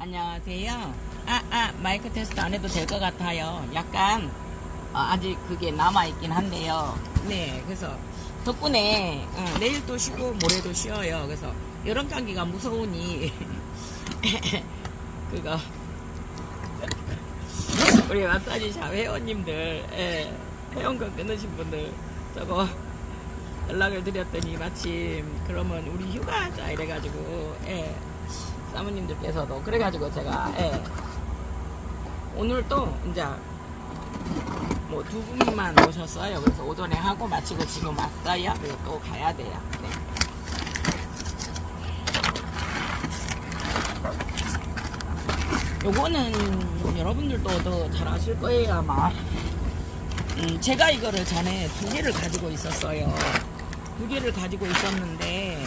안녕하세요. 마이크 테스트 안 해도 될 것 같아요. 약간, 아직 그게 남아있긴 한데요. 네, 그래서, 덕분에, 내일 또 쉬고, 모레도 쉬어요. 그래서, 여름 감기가 무서우니, 그거, 우리 마사지샵 회원님들, 회원권 끊으신 분들, 저거, 연락을 드렸더니, 마침, 그러면 우리 휴가자, 이래가지고, 사모님들께서도 그래가지고 제가 오늘 또 이제 뭐 두 분만 오셨어요. 그래서 오전에 하고 마치고 지금 왔어요. 그리고 또 가야 돼요. 네. 요거는 여러분들도 더 잘 아실 거예요 아마. 제가 이거를 전에 두 개를 가지고 있었어요. 두 개를 가지고 있었는데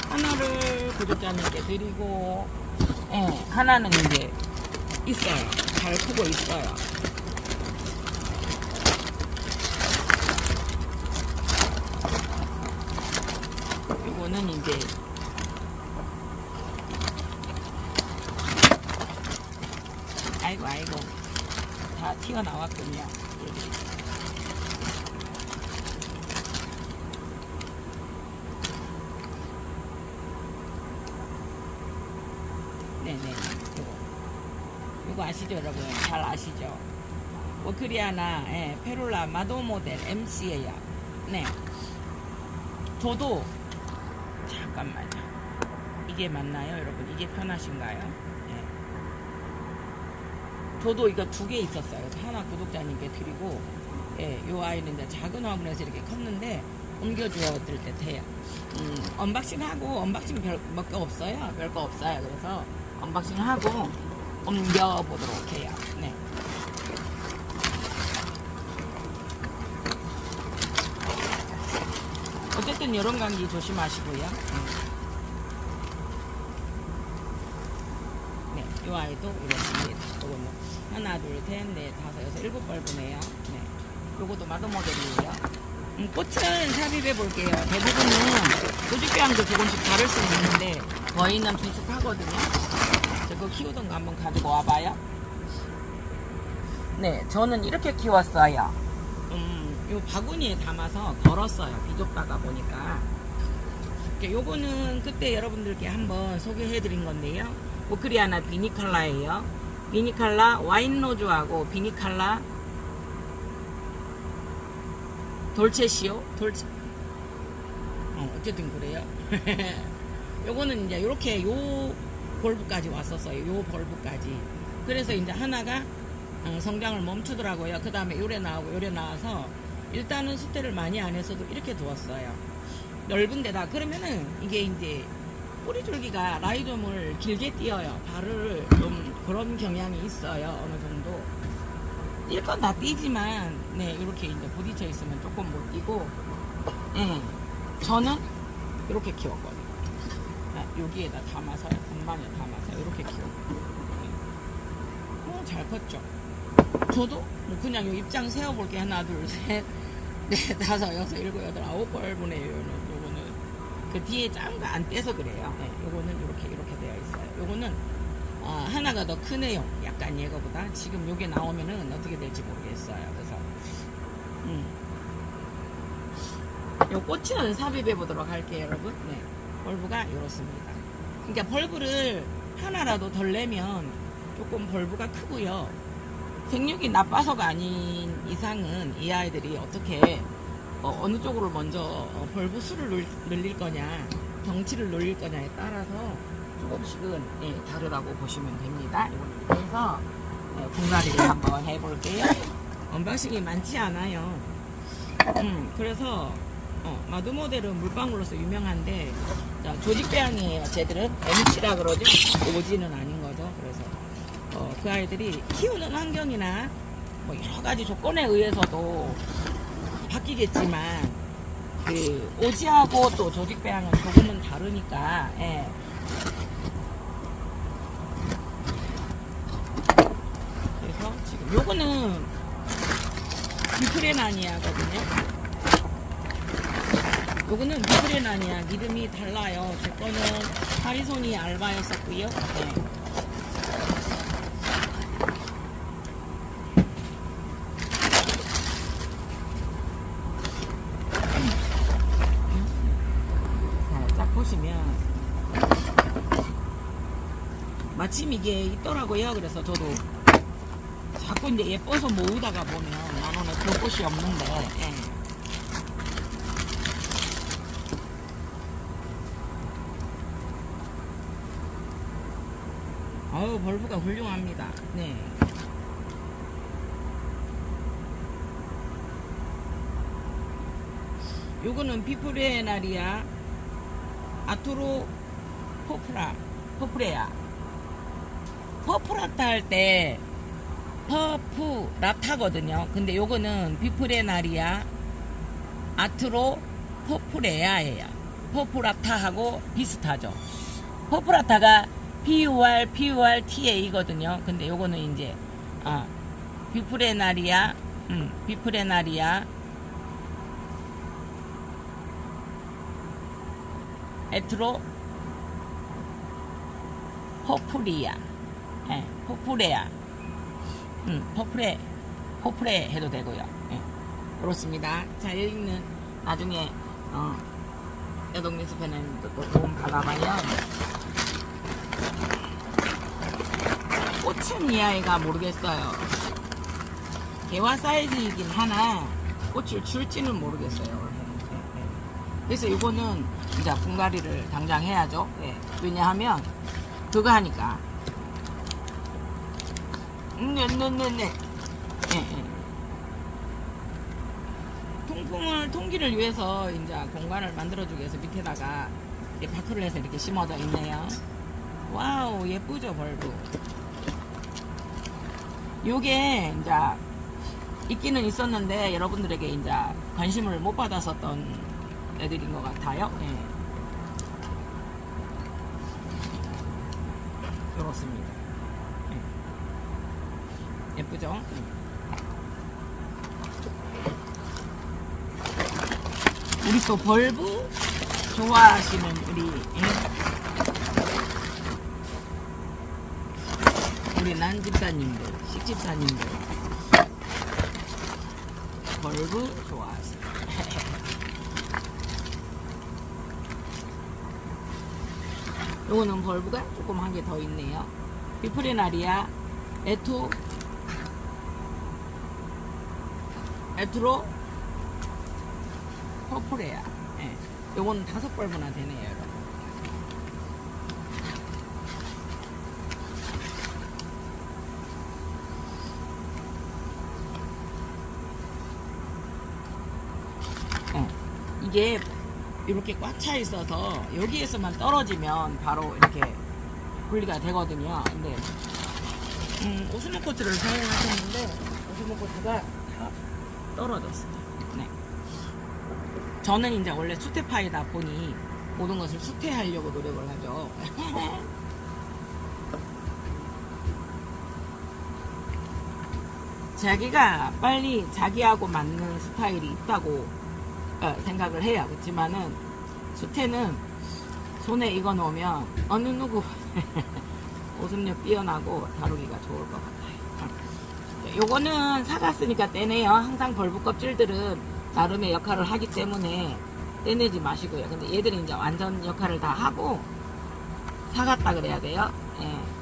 하나를 구독자님께 드리고, 하나는 이제 있어요. 잘 크고 있어요. 이거는 이제 아이고 다 튀어나왔군요. 네네. 이거 아시죠, 여러분? 잘 아시죠? 워크리아나, 페룰라 마도 모델 MC예요. 네. 저도 잠깐만요. 이게 맞나요, 여러분? 이게 편하신가요? 네. 저도 이거 두 개 있었어요. 그래서 하나 구독자님께 드리고, 요 아이는 이제 작은 화분에서 이렇게 컸는데 옮겨주어 드릴 때 돼요. 언박싱하고 언박싱 몇 거 없어요. 별거 없어요. 그래서 언박싱하고 옮겨보도록 해요. 네. 어쨌든 여름 감기 조심하시고요. 네, 이 아이도 이렇습니다. 요거는 하나, 둘, 셋, 넷, 다섯, 여섯, 일곱 벌브네요. 네, 요것도 마도 모델이에요. 꽃은 삽입해 볼게요. 대부분은 조직배양도 조금씩 다를 수 있는데 거의는 비슷하거든요. 저거 키우던 거 한번 가지고 와봐요. 네, 저는 이렇게 키웠어요. 요 바구니에 담아서 걸었어요. 비좁다가 보니까. 요거는 그때 여러분들께 한번 소개해드린 건데요. 오크리아나 비니칼라예요. 비니칼라 와인로즈하고 비니칼라 돌체시오? 어쨌든 그래요. 요거는 이제 요렇게 요 벌브까지 왔었어요. 요 벌브까지. 그래서 이제 하나가 성장을 멈추더라고요. 그 다음에 요래 나오고 요래 나와서 일단은 수태를 많이 안 했어도 이렇게 두었어요. 넓은 데다. 그러면은 이게 이제 뿌리줄기가 라이좀을 길게 띄어요. 발을 좀 그런 경향이 있어요. 어느 정도. 뛸 건 다 뛰지만, 네, 이렇게 이제 부딪혀 있으면 조금 못 뛰고, 저는 이렇게 키웠거든요. 여기에다 담아서, 건반에 담아서 이렇게 키웠거든요. 잘 컸죠? 저도 뭐 그냥 요 입장 세워볼게. 하나, 둘, 셋, 넷, 다섯, 여섯, 일곱, 여덟, 아홉 벌분에요. 요거는 그 뒤에 작은 거 안 떼서 그래요. 네, 요거는 이렇게 되어 있어요. 요거는 하나가 더 크네요. 약간 얘거보다. 지금 요게 나오면은 어떻게 될지 모르겠어요. 그래서 요 꽃은 삽입해 보도록 할게요, 여러분. 네, 벌브가 이렇습니다. 그러니까 벌브를 하나라도 덜 내면 조금 벌브가 크고요. 생육이 나빠서가 아닌 이상은 이 아이들이 어떻게 어느 쪽으로 먼저 벌브 수를 늘릴 거냐, 덩치를 늘릴 거냐에 따라서 조금씩은 다르다고 보시면 됩니다. 그래서 분갈이를 한번 해볼게요. 언박싱이 많지 않아요. 그래서 마두 모델은 물방울로서 유명한데, 자, 조직배양이에요. 쟤들은 MC라 그러죠. 오지는 아닌 거죠. 그래서 그 아이들이 키우는 환경이나 뭐 여러 가지 조건에 의해서도 바뀌겠지만, 그 오지하고 또 조직배양은 조금은 다르니까. 그래서 지금 요거는 비프레나니아거든요. 요거는 비프레나니아 이름이 달라요. 제 거는 파리손이 알바였었고요. 네. 마침 이게 있더라고요. 그래서 저도 자꾸 이제 예뻐서 모으다가 보면 나는 볼 곳이 없는데. 예. 어우, 벌브가 훌륭합니다. 네. 요거는 비프레나리아 아토로 퍼프레야. 퍼프라타 할 때 퍼프라타거든요. 근데 요거는 비프레나리아 아트로 퍼프레야예요. 퍼프라타하고 비슷하죠. 퍼프라타가 PURTA거든요. 근데 요거는 이제 비프레나리아 에트로 퍼프리아. 예, 퍼프레야. 퍼프레 해도 되고요. 예, 그렇습니다. 자, 여기는 나중에 여동민수팬님도 또 도움 받아봐요. 꽃은 이 아이가 모르겠어요. 개화 사이즈이긴 하나 꽃을 줄지는 모르겠어요. 그래서 이거는 이제 분갈이를 당장 해야죠. 예. 왜냐하면 그거 하니까 네. 통기를 위해서 이제 공간을 만들어주기 위해서 밑에다가 이렇게 파크를 해서 이렇게 심어져 있네요. 와우, 예쁘죠, 벌브. 요게 이제 있기는 있었는데 여러분들에게 이제 관심을 못 받았었던 애들인 것 같아요. 예. 그렇습니다. 예. 예쁘죠? 우리 또 벌브 좋아하시는 우리 난집사님들, 식집사님들 벌브 좋아하세요. 요거는 벌브가 조금 한 개 더 있네요. 비프레나리아 에트로 퍼프레야. 예. 요거는 5벌브나 되네요, 여러분. 이게 이렇게 꽉 차 있어서 여기에서만 떨어지면 바로 이렇게 분리가 되거든요. 근데 오스모코트를 사용하셨는데 오스모코트가 다 떨어졌어요. 네. 저는 이제 원래 수태파이다 보니 모든 것을 수태하려고 노력을 하죠. 자기가 빨리 자기하고 맞는 스타일이 있다고 생각을 해요. 그렇지만은 수태는 손에 익어 놓으면 어느 누구 오습력 뛰어나고 다루기가 좋을 것 같아요. 요거는 사갔으니까 떼내요. 항상 벌브 껍질들은 나름의 역할을 하기 때문에 떼내지 마시고요. 근데 얘들은 이제 완전 역할을 다 하고 사갔다 그래야 돼요. 예.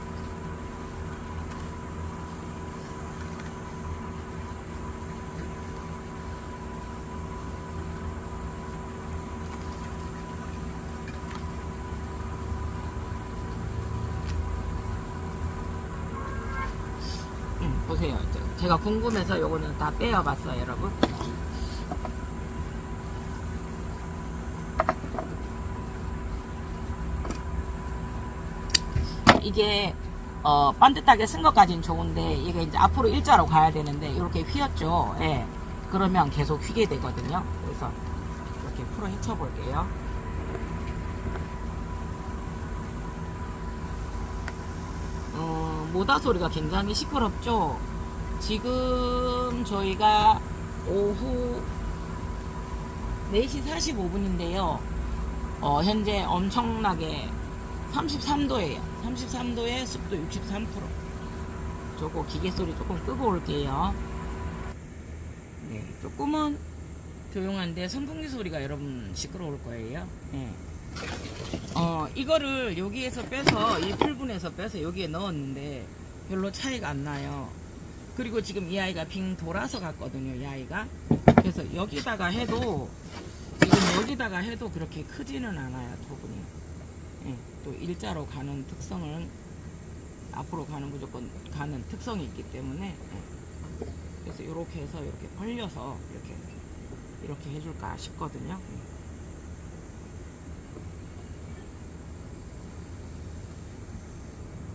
보세요. 제가 궁금해서 요거는 다 빼어봤어요, 여러분. 이게 반듯하게 쓴 것까지는 좋은데 이게 이제 앞으로 일자로 가야 되는데 이렇게 휘었죠. 예. 그러면 계속 휘게 되거든요. 그래서 이렇게 풀어 헤쳐 볼게요. 모다 소리가 굉장히 시끄럽죠. 지금 저희가 오후 4시 45분인데요. 현재 엄청나게 33도예요. 33도에 습도 63%. 저거 기계 소리 조금 끄고 올게요. 네, 조금은 조용한데 선풍기 소리가 여러분 시끄러울 거예요. 네. 이거를 여기에서 빼서 이 풀분에서 빼서 여기에 넣었는데 별로 차이가 안 나요. 그리고 지금 이 아이가 빙 돌아서 갔거든요. 이 아이가. 그래서 여기다가 해도 지금 여기다가 해도 그렇게 크지는 않아요. 토분이. 예, 또 일자로 가는 특성을 앞으로 가는 무조건 가는 특성이 있기 때문에 예. 그래서 이렇게 해서 이렇게 벌려서 이렇게 해줄까 싶거든요.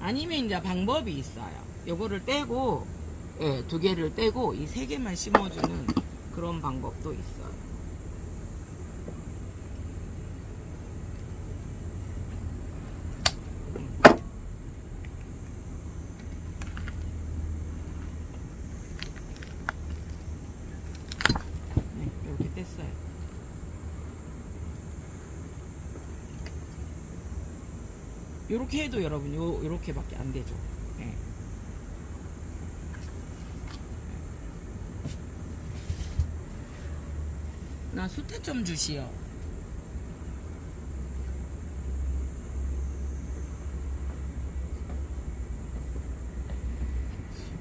아니면 이제 방법이 있어요. 요거를 떼고, 예, 2개를 떼고 이 3개만 심어주는 그런 방법도 있어요. 네, 이렇게 뗐어요. 요렇게 해도 여러분 요렇게밖에 안 되죠. 예. 나 수태 좀 주시오.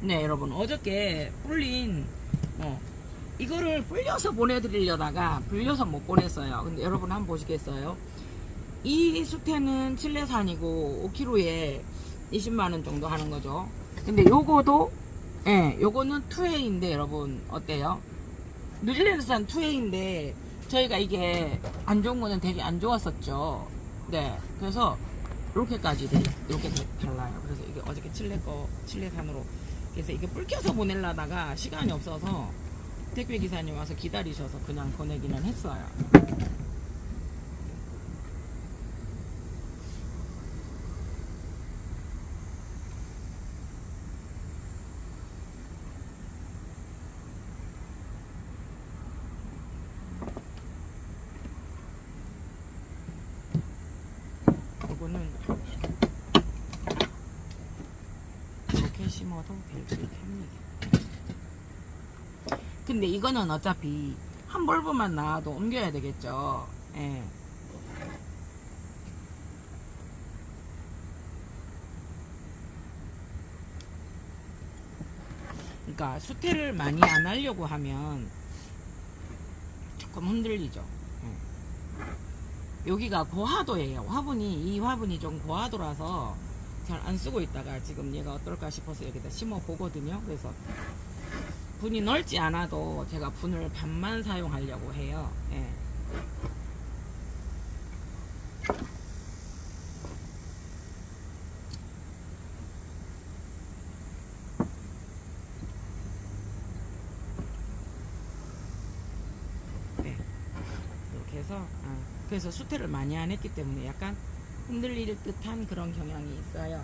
네, 여러분 어저께 불린 이거를 불려서 보내드리려다가 불려서 못 보냈어요. 근데 여러분 한번 보시겠어요? 이 수태는 칠레산이고 5kg에 20만원 정도 하는 거죠. 근데 요거도 요거는 2A인데 여러분 어때요? 뉴질랜드산 2A인데 저희가 이게 안 좋은 거는 되게 안 좋았었죠. 네, 그래서 이렇게까지 이렇게 달라요. 그래서 이게 어저께 칠레산으로 그래서 이게 불켜서 보내려다가 시간이 없어서 택배 기사님 와서 기다리셔서 그냥 보내기는 했어요. 이거는 이렇게 심어도 되게 합니다. 근데 이거는 어차피 한 벌브만 나와도 옮겨야 되겠죠. 예. 그러니까 수태를 많이 안 하려고 하면 조금 흔들리죠. 예. 여기가 고화도예요. 이 화분이 좀 고화도라서 잘 안 쓰고 있다가 지금 얘가 어떨까 싶어서 여기다 심어 보거든요. 그래서 분이 넓지 않아도 제가 분을 반만 사용하려고 해요. 예. 네. 이렇게 해서 그래서 수태를 많이 안 했기 때문에 약간 흔들릴 듯한 그런 경향이 있어요.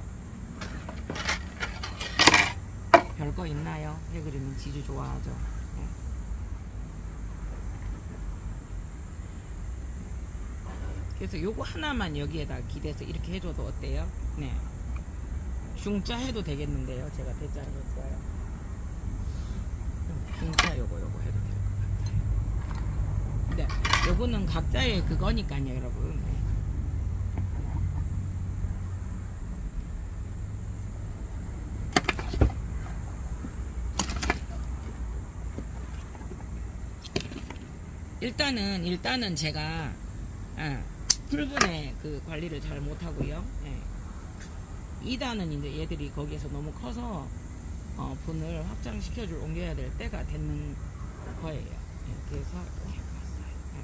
별거 있나요? 해 그리면 지주 좋아하죠. 네. 그래서 요거 하나만 여기에다 기대서 이렇게 해줘도 어때요? 네. 중자 해도 되겠는데요. 제가 대자를 했어요. 중자 요거 해도 될 것 같아요. 네. 요거는 각자의 그거니까요, 여러분. 네. 일단은 제가 풀분의 그 관리를 잘 못하고요. 2단은 이제 얘들이 거기에서 너무 커서 분을 확장시켜줄 옮겨야 될 때가 되는 거예요. 그래서 이렇게 해봤어요.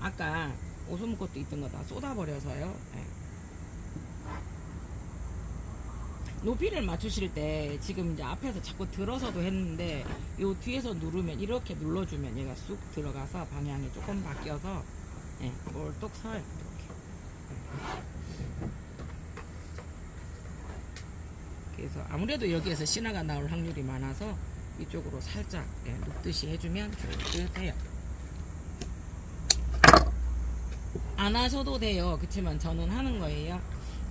아까 오소무꽃도 있던 거 다 쏟아버려서요. 높이를 맞추실 때 지금 이제 앞에서 자꾸 들어서도 했는데 요 뒤에서 누르면 이렇게 눌러주면 얘가 쑥 들어가서 방향이 조금 바뀌어서 볼떡 서요. 이렇게. 그래서 아무래도 여기에서 신화가 나올 확률이 많아서 이쪽으로 살짝 눕듯이 해주면 좋을 듯 해요. 안 하셔도 돼요. 그치만 저는 하는 거예요.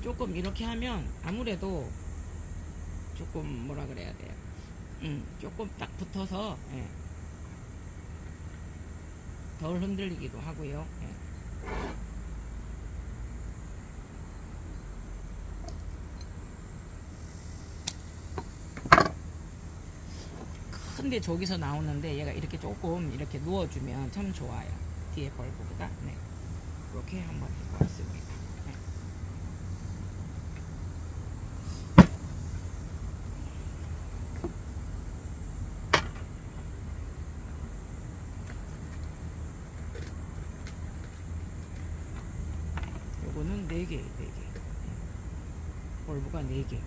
조금 이렇게 하면 아무래도 조금 뭐라 그래야 돼요. 조금 딱 붙어서 덜 흔들리기도 하고요. 예. 근데 저기서 나오는데 얘가 이렇게 조금 이렇게 누워주면 참 좋아요. 뒤에 벌브보다. 네. 그렇게 한번 해보았습니다. 네. 요거는 4개, 4개. 벌브가 4개.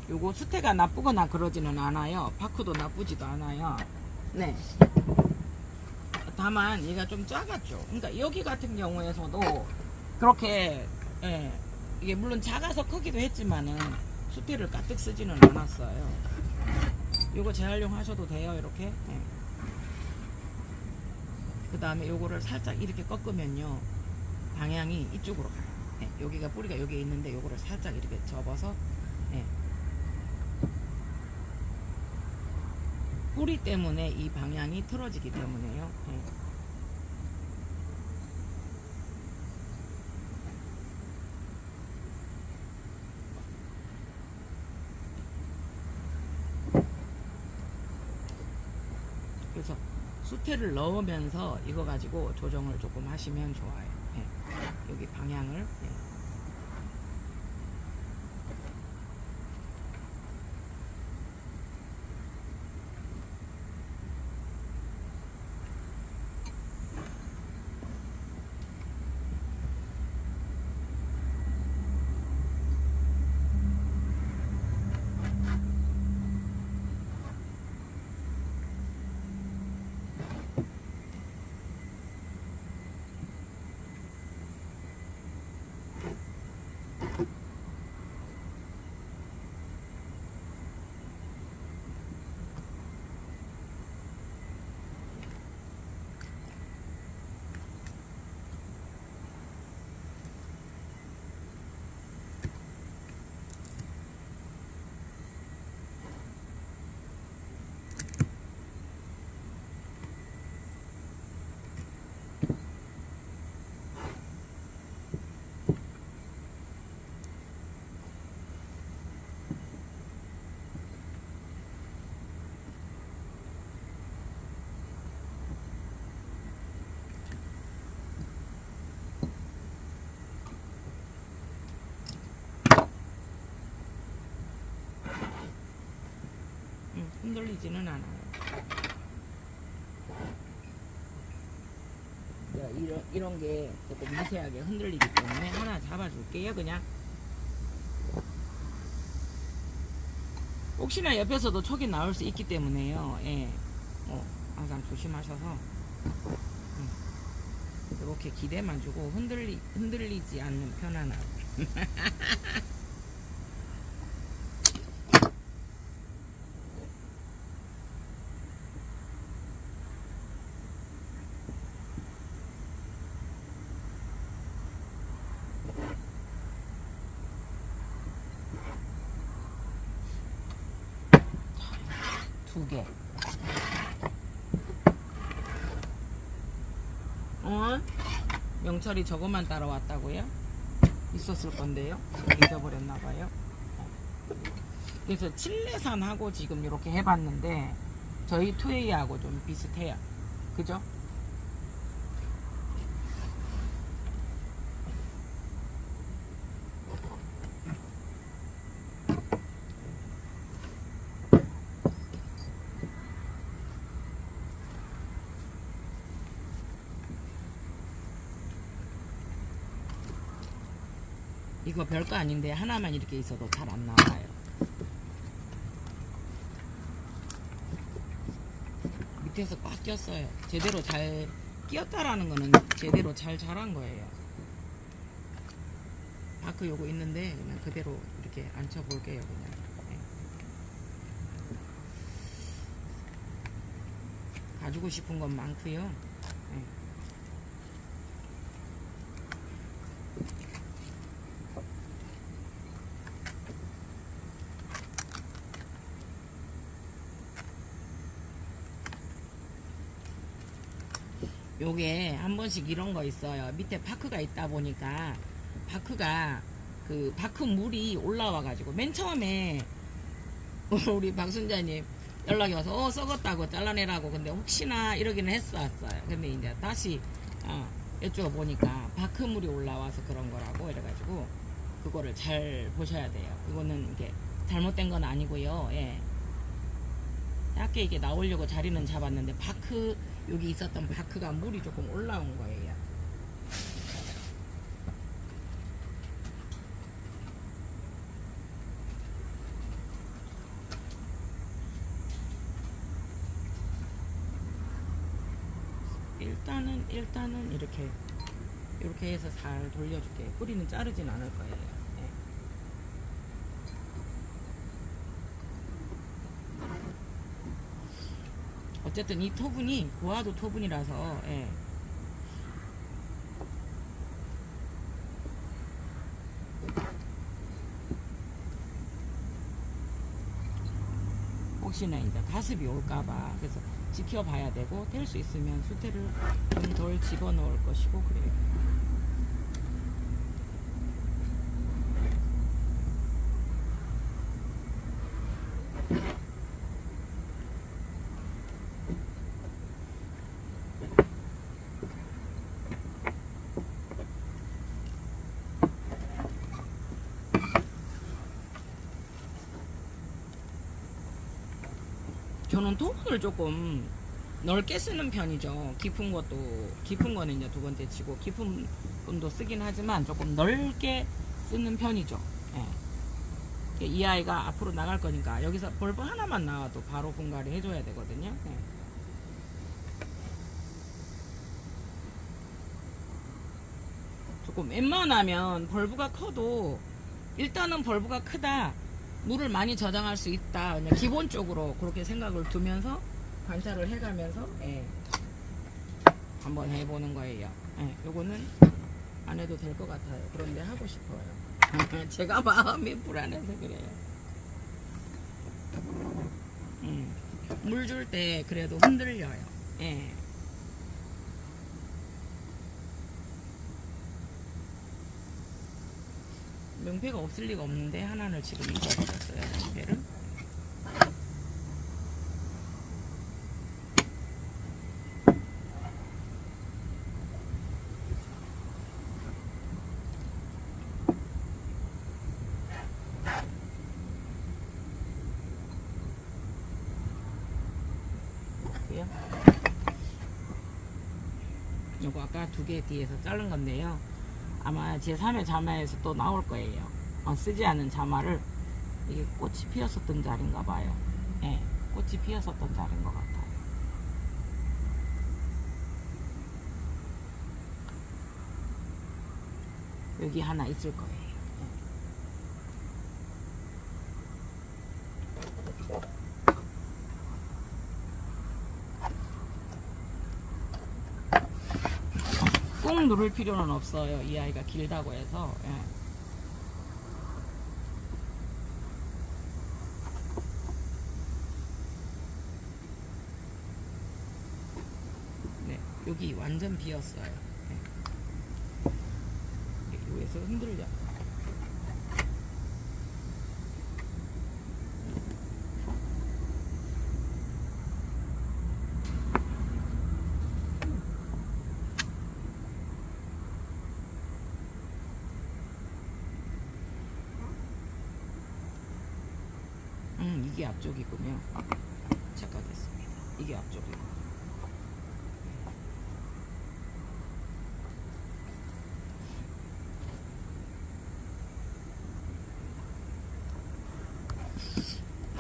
요거 수태가 나쁘거나 그러지는 않아요. 파크도 나쁘지도 않아요. 네. 다만 얘가 좀 작았죠. 그러니까 여기 같은 경우에서도 그렇게 예, 이게 물론 작아서 크기도 했지만은 수태를 가득 쓰지는 않았어요. 요거 재활용하셔도 돼요. 이렇게. 예. 그 다음에 요거를 살짝 이렇게 꺾으면요 방향이 이쪽으로 가요. 예, 여기가 뿌리가 여기에 있는데 요거를 살짝 이렇게 접어서 예. 뿌리 때문에 이 방향이 틀어지기 때문에요. 예. 그래서 수태를 넣으면서 이거 가지고 조정을 조금 하시면 좋아요. 예. 여기 방향을. 예. 흔들리지는 않아요. 이런 게 조금 미세하게 흔들리기 때문에 하나 잡아줄게요. 그냥 혹시나 옆에서도 촉이 나올 수 있기 때문에요. 예. 항상 조심하셔서 이렇게 기대만 주고 흔들리지 않는 편안함. 두 개. 명찰이 저것만 따라왔다고요? 있었을 건데요. 잊어버렸나봐요. 그래서 칠레산하고 지금 이렇게 해봤는데 저희 투웨이하고 좀 비슷해요. 그죠? 이거 별거 아닌데 하나만 이렇게 있어도 잘 안 나와요. 밑에서 꽉 꼈어요. 제대로 잘 끼었다라는 거는 제대로 잘 자란 거예요. 바크 요거 있는데 그냥 그대로 이렇게 앉혀 볼게요. 그냥. 네. 가지고 싶은 건 많고요. 네. 요게 한 번씩 이런 거 있어요. 밑에 바크가 있다 보니까 바크가 그 바크 물이 올라와 가지고 맨 처음에 우리 박순자님 연락이 와서 썩었다고 잘라내라고. 근데 혹시나 이러기는 했었어요. 근데 이제 다시 여쭤보니까 바크물이 올라와서 그런 거라고 이래가지고 그거를 잘 보셔야 돼요. 이거는 이게 잘못된 건 아니고요. 예. 약게 이게 나오려고 자리는 잡았는데 바크 여기 있었던 바크가 물이 조금 올라온 거예요. 일단은 이렇게 해서 잘 돌려줄게요. 뿌리는 자르진 않을 거예요. 네. 어쨌든 이 토분이 고화도 토분이라서 예. 혹시나 이제 가습이 올까봐 그래서 지켜봐야 되고 될 수 있으면 수태를 좀 덜 집어넣을 것이고 그래요. 저는 토분을 조금 넓게 쓰는 편이죠. 깊은 거는 이제 두 번째 치고 깊은 분도 쓰긴 하지만 조금 넓게 쓰는 편이죠. 예. 이 아이가 앞으로 나갈 거니까 여기서 벌브 하나만 나와도 바로 분갈이 해줘야 되거든요. 예. 조금 웬만하면 벌브가 커도 일단은 벌브가 크다, 물을 많이 저장할 수 있다, 그냥 기본적으로 그렇게 생각을 두면서 관찰을 해가면서 한번 해보는 거예요. 요거는 안 해도 될 것 같아요. 그런데 하고 싶어요. 제가 마음이 불안해서 그래요. 물 줄 때 그래도 흔들려요. 명패가 없을 리가 없는데 하나를 지금 잊어버렸어요. 명패를. 요거 아까 두 개 뒤에서 자른 건데요. 아마 제3의 자마에서 또 나올 거예요. 쓰지 않은 자마를, 이게 꽃이 피었었던 자리인가 봐요. 예, 꽃이 피었었던 자리인 것 같아요. 여기 하나 있을 거예요. 꾹 누를 필요는 없어요. 이 아이가 길다고 해서. 네, 여기 완전 비었어요. 여기에서 흔들려. 이게 앞쪽이군요. 착각했습니다. 이게 앞쪽이고.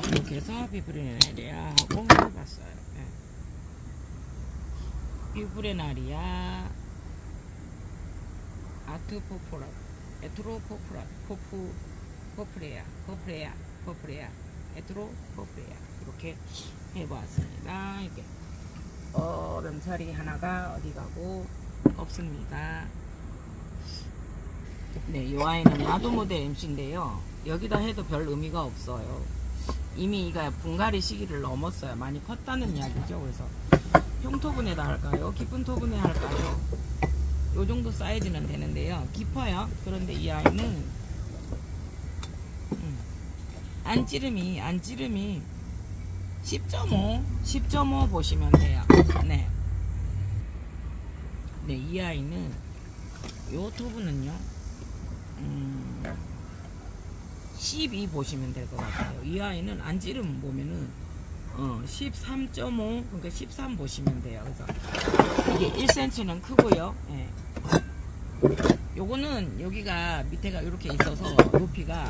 이렇게 해서 비브레나리아하고 해봤어요. 비브레나리아, 아트포포라, 에트로포프라, 포프레아, 에트로포프레아 이렇게 해보았습니다. 이렇게 명찰이 하나가 어디 가고 없습니다. 네, 이 아이는 나도 모델 MC인데요. 여기다 해도 별 의미가 없어요. 이미 이가 분갈이 시기를 넘었어요. 많이 컸다는 이야기죠. 그래서 평토분에다 할까요? 깊은 토분에 할까요? 요 정도 사이즈는 되는데요. 깊어요. 그런데 이 아이는 안찌름이 10.5 보시면 돼요. 네. 네, 이 아이는 요 토분은요 12 보시면 될 것 같아요. 이 아이는 안찌름 보면은 13.5 그러니까 13 보시면 돼요. 그래서 이게 1cm는 크고요. 예. 요거는 여기가 밑에가 이렇게 있어서 높이가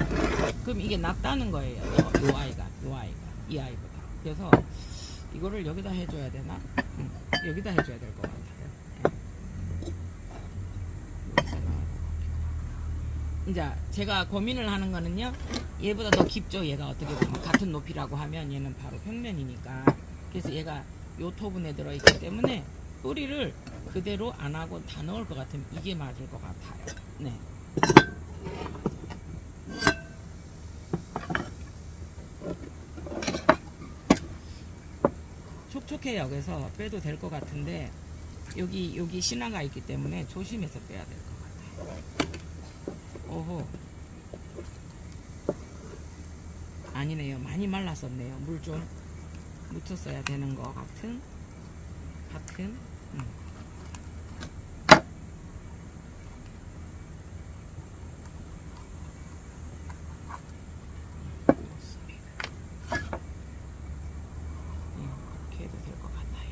그럼 이게 낮다는 거예요. 요 아이가 이 아이보다. 그래서 이거를 여기다 해줘야 되나? 여기다 해줘야 될 것 같아요. 이제 제가 고민을 하는 거는요, 얘보다 더 깊죠. 얘가 어떻게 보면 같은 높이라고 하면 얘는 바로 평면이니까. 그래서 얘가 요 토분에 들어있기 때문에 뿌리를 그대로 안 하고 다 넣을 것 같으면 이게 맞을 것 같아요. 네. 촉촉해요. 그래서 빼도 될 것 같은데 여기 신화가 있기 때문에 조심해서 빼야 될 것 같아요. 오호. 아니네요. 많이 말랐었네요. 물 좀 묻혔어야 되는 것 같은. 이렇게 해도 될 것 같아요.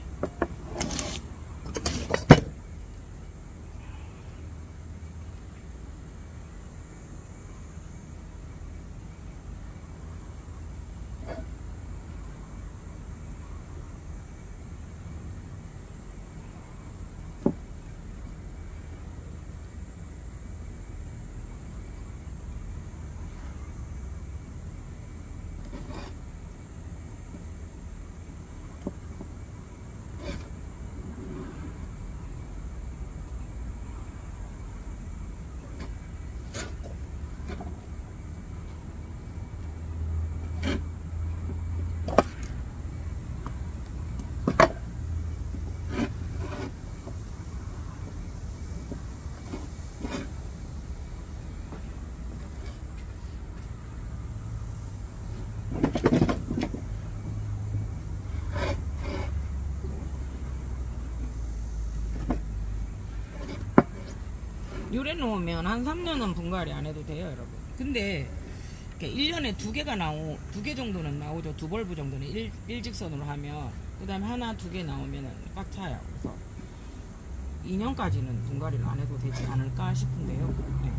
요래 놓으면 한 3년은 분갈이 안 해도 돼요, 여러분. 근데 1년에 2개 정도는 나오죠. 2벌브 정도는 일직선으로 하면. 그 다음에 하나, 2개 나오면 꽉 차요. 그래서 2년까지는 분갈이를 안 해도 되지 않을까 싶은데요. 네.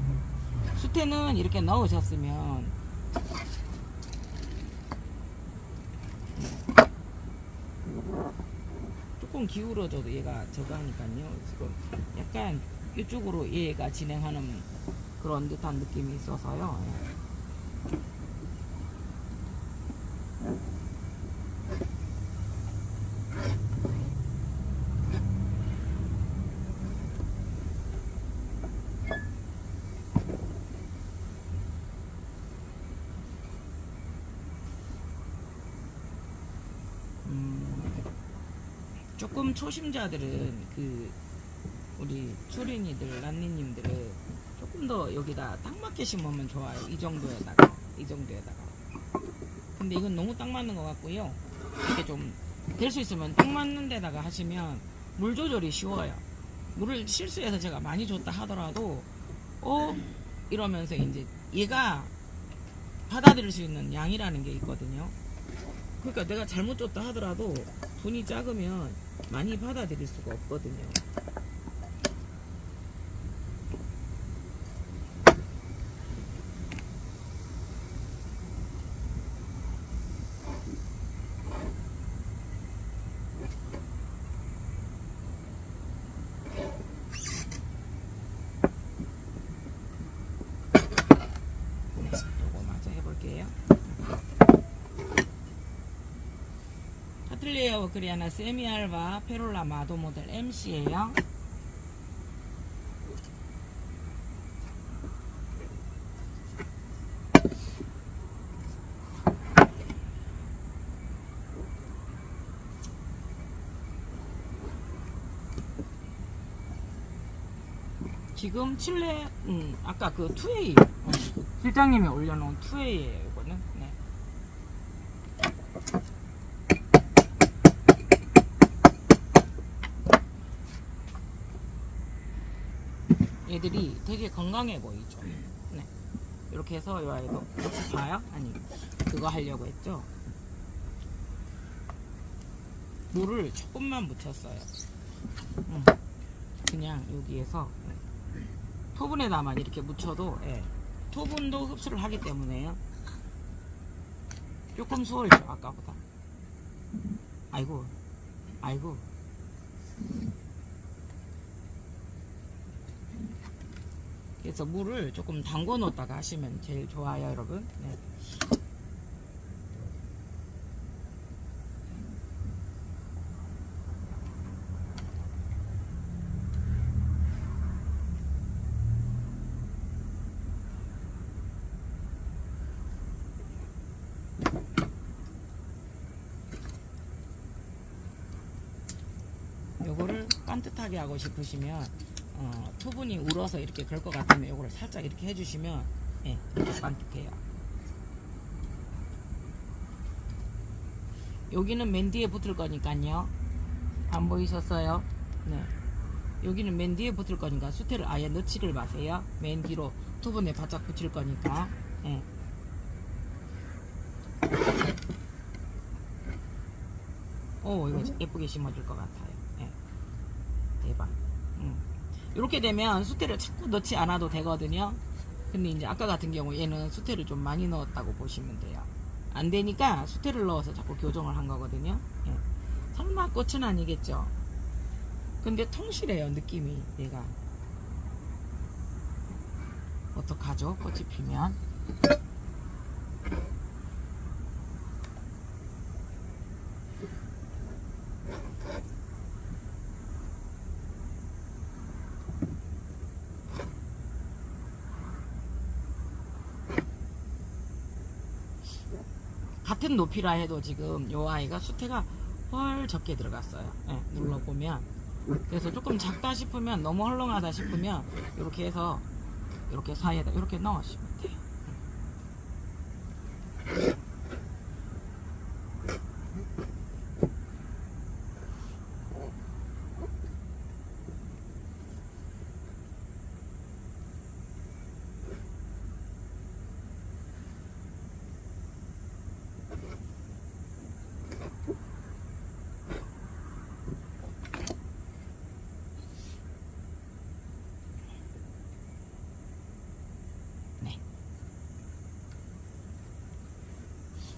수태는 이렇게 넣으셨으면 조금 기울어져도 얘가 저거 하니까요. 지금 약간 이쪽으로 얘가 진행하는 그런 듯한 느낌이 있어서요. 조금 초심자들은 우리 초린이들, 란니님들은 조금 더 여기다 딱 맞게 심으면 좋아요. 이 정도에다가. 근데 이건 너무 딱 맞는 것 같고요. 이렇게 좀 될 수 있으면 딱 맞는 데다가 하시면 물 조절이 쉬워요. 물을 실수해서 제가 많이 줬다 하더라도 이러면서 이제 얘가 받아들일 수 있는 양이라는 게 있거든요. 그러니까 내가 잘못 줬다 하더라도 분이 작으면 많이 받아들일 수가 없거든요. 카틀리에어 그리아나 세미알바 페롤라 마도 모델 MC예요. 지금 칠레 아까 그 투웨이 실장님이 올려놓은 투웨이예요. 이거는. 네. 얘들이 되게 건강해 보이죠. 네. 이렇게 해서 이 아이도 같이 봐요? 아니 그거 하려고 했죠. 물을 조금만 묻혔어요. 그냥 여기에서 토분에다만 이렇게 묻혀도 토분도 흡수를 하기 때문에요. 조금 수월죠 아까보다. 아이고 아이고. 그래서 물을 조금 담궈 놓다가 하시면 제일 좋아요 여러분. 네. 요거를 빤듯하게 하고 싶으시면 토분이 울어서 이렇게 그럴 것 같으면 요거를 살짝 이렇게 해주시면 이렇게 빤듯해요. 여기는 맨 뒤에 붙을 거니까요. 안 보이셨어요? 네. 여기는 맨 뒤에 붙을 거니까 수태를 아예 넣지를 마세요. 맨 뒤로 토분에 바짝 붙일 거니까. 이거 예쁘게 심어줄 것 같아요. 대박. 이렇게 되면 수태를 자꾸 넣지 않아도 되거든요. 근데 이제 아까 같은 경우 얘는 수태를 좀 많이 넣었다고 보시면 돼요. 안 되니까 수태를 넣어서 자꾸 교정을 한 거거든요. 설마 꽃은 아니겠죠. 근데 통실해요 느낌이. 얘가 어떡하죠 꽃이 피면. 같은 높이라 해도 지금 요 아이가 수태가 헐 적게 들어갔어요. 눌러보면. 그래서 조금 작다 싶으면, 너무 헐렁하다 싶으면 이렇게 해서 이렇게 사이에다 이렇게 넣으시면 돼요.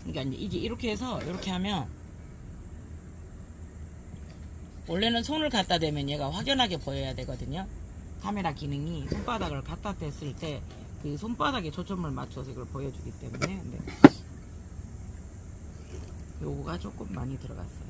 그러니까 이제 이렇게 해서 이렇게 하면, 원래는 손을 갖다 대면 얘가 확연하게 보여야 되거든요. 카메라 기능이 손바닥을 갖다 댔을 때 그 손바닥에 초점을 맞춰서 이걸 보여주기 때문에. 근데 요거가 조금 많이 들어갔어요.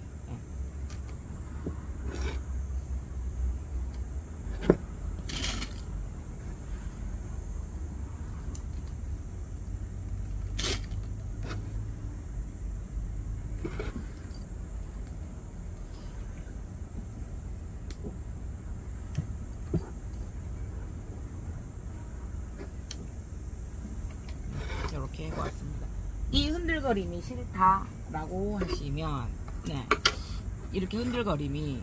이렇게 해보았습니다. 이 흔들거림이 싫다라고 하시면, 이렇게 흔들거림이,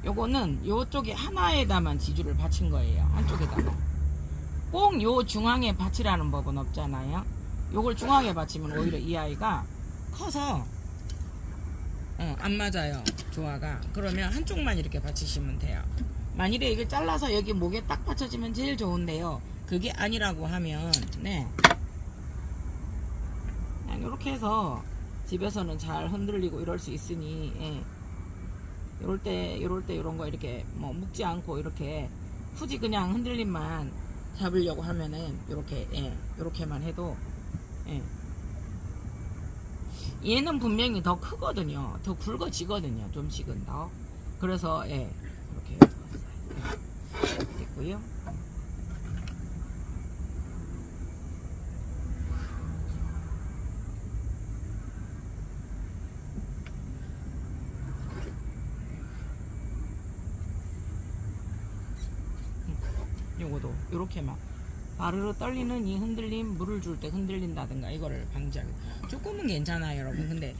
요거는 요쪽에 하나에다만 지주를 받친 거예요. 한쪽에다만. 꼭 요 중앙에 받치라는 법은 없잖아요. 요걸 중앙에 받치면 오히려 이 아이가 커서 안 맞아요. 조화가. 그러면 한쪽만 이렇게 받치시면 돼요. 만일에 이게 잘라서 여기 목에 딱 받쳐지면 제일 좋은데요. 그게 아니라고 하면 그냥 이렇게 해서 집에서는 잘 흔들리고 이럴 수 있으니, 이럴 때 이런 거 이렇게 뭐 묶지 않고 이렇게 굳이 그냥 흔들림만 잡으려고 하면은 이렇게만 해도, 얘는 분명히 더 크거든요. 더 굵어지거든요. 좀씩은 더. 그래서 이렇게 됐고요. 요거도 요렇게만 바르르 떨리는 이 흔들림, 물을 줄 때 흔들린다든가 이거를 방지하게. 조금은 괜찮아요 여러분. 근데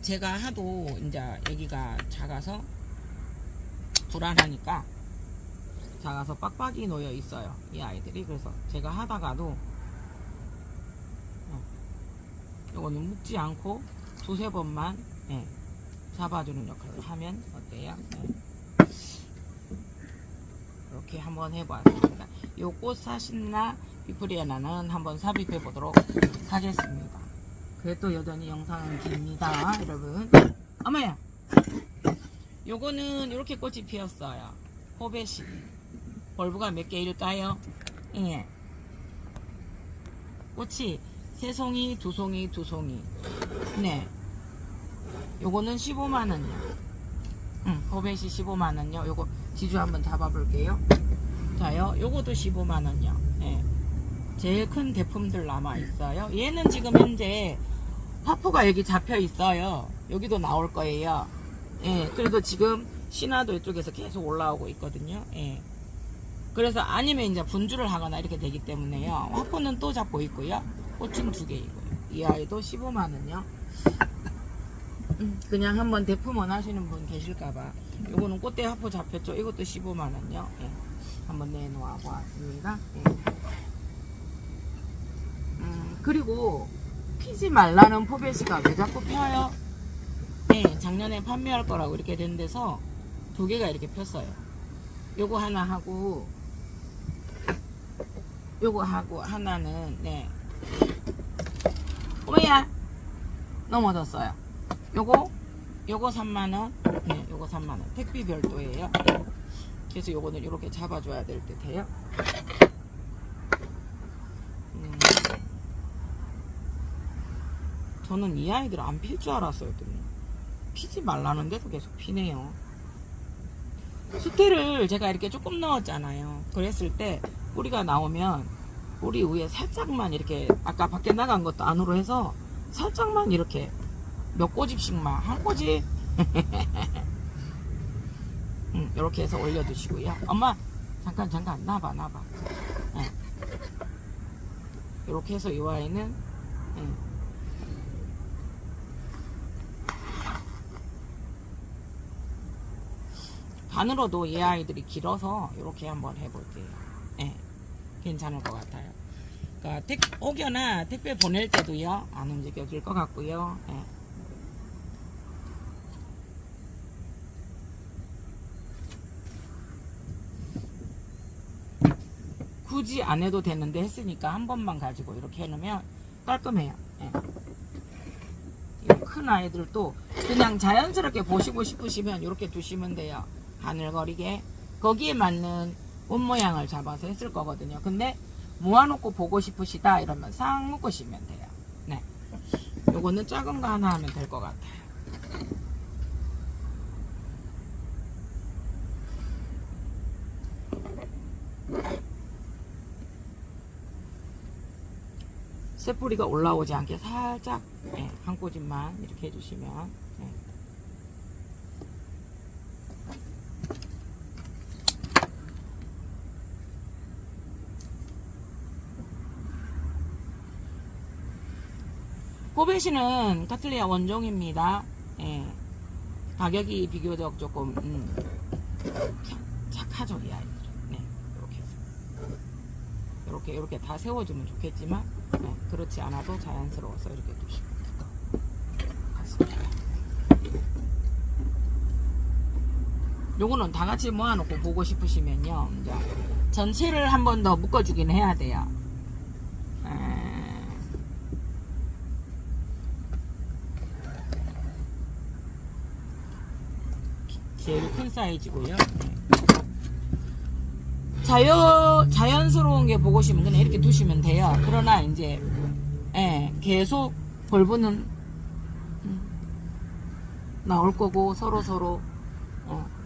제가 하도 이제 애기가 작아서 불안하니까, 작아서 빡빡이 놓여 있어요 이 아이들이. 그래서 제가 하다가도 요거는 묶지 않고 두세 번만 잡아주는 역할을 하면 어때요? 이렇게 한번 해보았습니다. 요 꽃사신나 비프리아나는 한번 삽입해 보도록 하겠습니다. 그래도 여전히 영상은 깁니다 여러분. 어머야, 요거는 이렇게 꽃이 피었어요. 호베시. 벌브가 몇 개일까요? 예. 꽃이 세 송이, 두 송이, 두 송이. 네. 요거는 15만원이요. 호베시 15만원요. 요거 지주 한번 잡아볼게요. 자요. 요것도 15만원요. 예. 제일 큰 대품들 남아있어요. 얘는 지금 현재 화포가 여기 잡혀 있어요. 여기도 나올 거예요. 예. 그래도 지금 신화도 이쪽에서 계속 올라오고 있거든요. 예. 그래서 아니면 이제 분주를 하거나 이렇게 되기 때문에요. 화포는 또 잡고 있고요. 꽃은 2개이고요. 이 아이도 15만원요. 그냥 한번 대품 원하시는 분 계실까봐 요거는 꽃대 화포 잡혔죠. 이것도 15만원요. 예. 한번 내놓아 보았습니다. 예. 그리고 피지 말라는 포베시가 왜 자꾸 펴요? 예, 작년에 판매할 거라고 이렇게 된 데서 2개가 이렇게 폈어요. 요거 하나 하고 요거 하고 하나는 어머야 넘어졌어요. 요거 3만원. 네, 요거 3만원. 택비 별도예요. 그래서 요거는 이렇게 잡아줘야 될 듯 해요. 저는 이 아이들 안 필 줄 알았어요. 피지 말라는데도 계속 피네요. 수태를 제가 이렇게 조금 넣었잖아요. 그랬을 때 뿌리가 나오면 뿌리 위에 살짝만 이렇게, 아까 밖에 나간 것도 안으로 해서 살짝만 이렇게 몇 꼬집씩만, 한 꼬집 이렇게 해서 올려두시고요. 엄마 잠깐 놔봐. 이렇게 해서 이 아이는 반으로도 이 아이들이 길어서 이렇게 한번 해볼게요. 괜찮을 것 같아요. 그러니까 혹여나 택배 보낼 때도요 안 움직여질 것 같고요. 굳이 안 해도 되는데 했으니까 한 번만 가지고 이렇게 해놓으면 깔끔해요. 큰 아이들도 그냥 자연스럽게 보시고 싶으시면 이렇게 두시면 돼요. 하늘거리게. 거기에 맞는 옷 모양을 잡아서 했을 거거든요. 근데 모아놓고 보고 싶으시다 이러면 싹 묶으시면 돼요. 네, 요거는 작은 거 하나 하면 될 것 같아요. 새뿌리가 올라오지 않게 살짝 한 꼬집만 이렇게 해주시면 포베시는 카틀리아 원종입니다. 가격이 비교적 조금 착하죠 이 아이들. 이렇게 다 세워주면 좋겠지만 그렇지 않아도 자연스러워서 이렇게 두시면 같습니다. 요거는 다 같이 모아놓고 보고 싶으시면요 이제 전체를 한 번 더 묶어주긴 해야 돼요. 제일 큰 사이즈고요. 자연스러운 게 보고 싶으면 그냥 이렇게 두시면 돼요. 그러나 이제 계속 벌브는 나올 거고 서로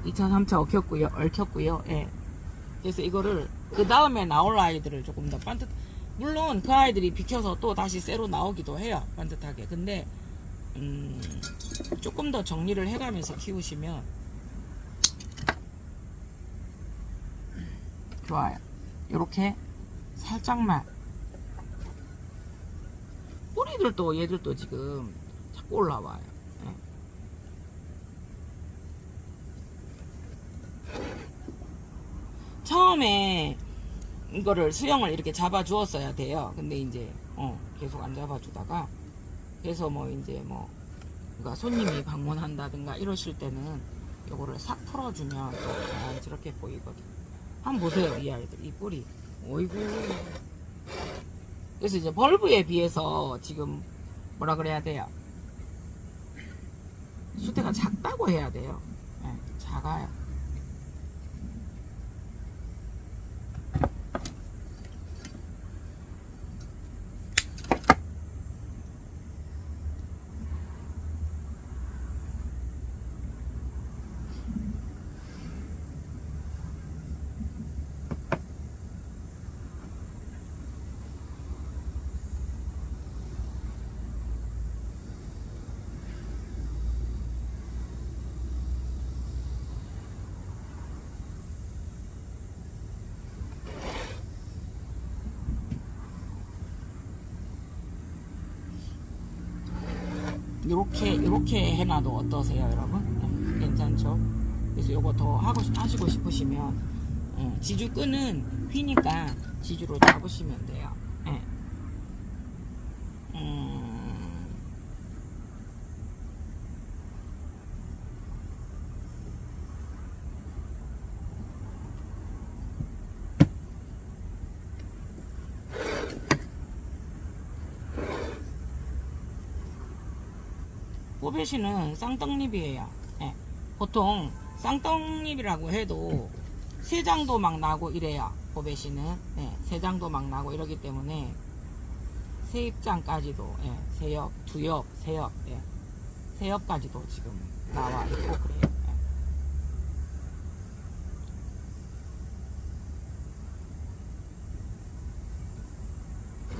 2차 3차 얽혔고요. 그래서 이거를 그 다음에 나올 아이들을 조금 더 반듯, 물론 그 아이들이 비켜서 또 다시 새로 나오기도 해요 반듯하게. 근데 조금 더 정리를 해가면서 키우시면 좋아요. 요렇게 살짝만. 뿌리들도 얘들도 지금 자꾸 올라와요. 예. 처음에 이거를 수영을 이렇게 잡아 주었어야 돼요. 근데 이제 계속 안 잡아 주다가, 그래서 뭐 이제 뭐 그러니까 손님이 방문한다든가 이러실 때는 요거를 싹 풀어주면 또 자연스럽게 보이거든. 한번 보세요, 이 아이들, 이 뿌리. 어이구. 그래서 이제 벌브에 비해서 지금 뭐라 그래야 돼요? 수태가 작다고 해야 돼요. 네, 작아요. 요렇게 해놔도 어떠세요, 여러분? 괜찮죠? 그래서 요거 더 하시고 싶으시면, 지주 끈은 휘니까 지주로 잡으시면 돼요. 예. 뽀베시는 쌍떡잎이에요. 예. 보통 쌍떡잎이라고 해도 세장도 막 나고 이래요. 뽀베시는 세장도 막 나고 이러기 때문에 세입장까지도, 세엽, 두엽, 세엽, 세엽까지도 지금 나와 있고 그래요.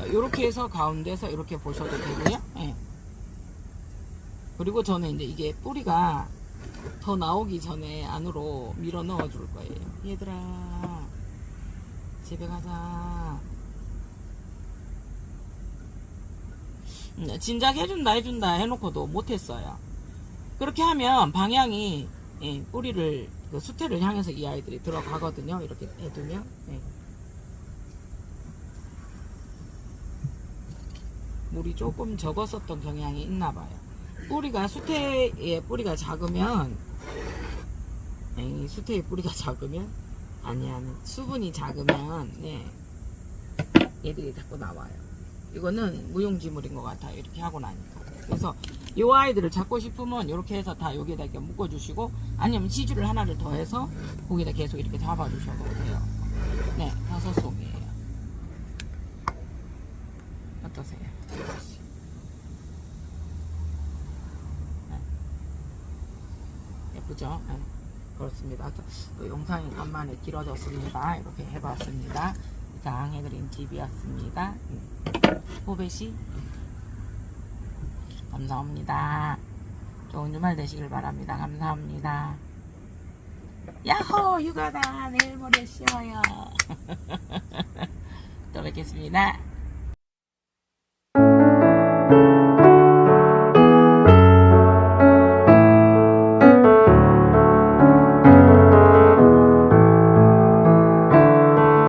이렇게 해서 가운데서 이렇게 보셔도 되고요. 그리고 저는 이제 이게 뿌리가 더 나오기 전에 안으로 밀어 넣어 줄 거예요. 얘들아, 집에 가자. 진작 해준다 해놓고도 못했어요. 그렇게 하면 방향이 뿌리를, 그 수태를 향해서 이 아이들이 들어가거든요. 이렇게 해두면. 물이 조금 적었었던 경향이 있나 봐요. 뿌리가, 수태의 뿌리가 작으면, 수태의 뿌리가 작으면, 아니야, 수분이 작으면, 얘들이 자꾸 나와요. 이거는 무용지물인 것 같아요. 이렇게 하고 나니까. 그래서 이 아이들을 잡고 싶으면 이렇게 해서 다 여기에다 이렇게 묶어주시고, 아니면 지주를 하나를 더 해서 거기다 계속 이렇게 잡아주셔도 돼요. 5송이에요. 어떠세요? 예쁘죠? 그렇습니다. 영상이 간만에 길어졌습니다. 이렇게 해봤습니다. 이상 해드린 집이었습니다. 뽀베시 감사합니다. 좋은 주말 되시길 바랍니다. 감사합니다. 야호, 휴가다. 내일 모레 쉬어요. 또 뵙겠습니다.